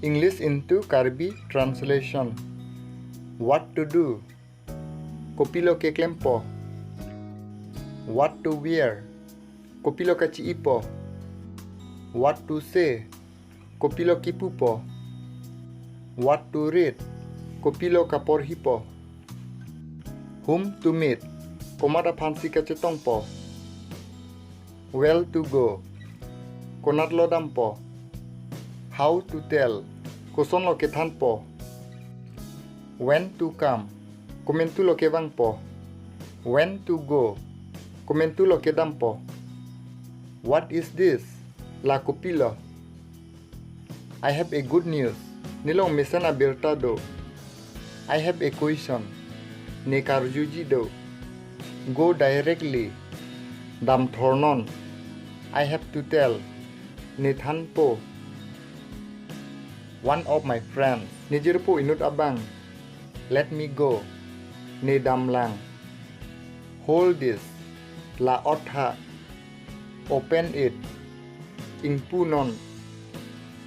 English into Karbi translation. What to do? Kopilo ke klempo. What to wear? Kopilo ka ipo. What to say? Kopilo kipupo. What to read? Kopilo ka porhipo. Whom to meet? Komada phansi ka chetongpo. Where to go? Konatlo dampo. How to tell? Koson lo ke thanpo. When to come? Komentu lo ke bangpo. When to go? Komentu lo ke dampo. What is this? La kopilo. I have a good news. Nilong mesana berta do. I have a question. Ne karjuji do. Go directly. Dam thornon. I have to tell. Ne thanpo. One of my friends. Nijirpo inut abang. Let me go. Ne damlang. Hold this. La otha. Open it. Ingpunon.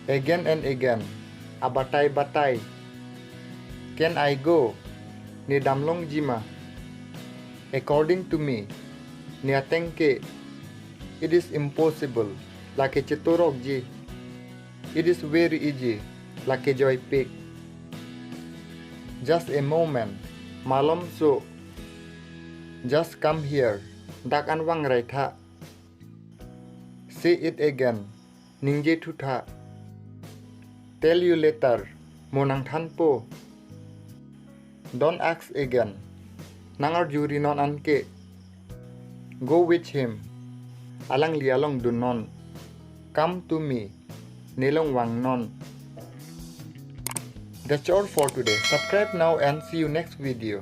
Again and again. Abatay-batay. Can I go? Ni damlong jima. According to me. Ni atengke. It is impossible. Lake cheturok ji. It is very easy. Lake joy pick. Just a moment. Malom so. Just come here. Dak anwang raitha. Say it again. Ningje tutha. Tell you later. Monang thanpo. Don't ask again. Nangar juri non anke. Go with him. Alang lialong dunon. Come to me. Nilong wang non. That's all for today. Subscribe now and see you next video.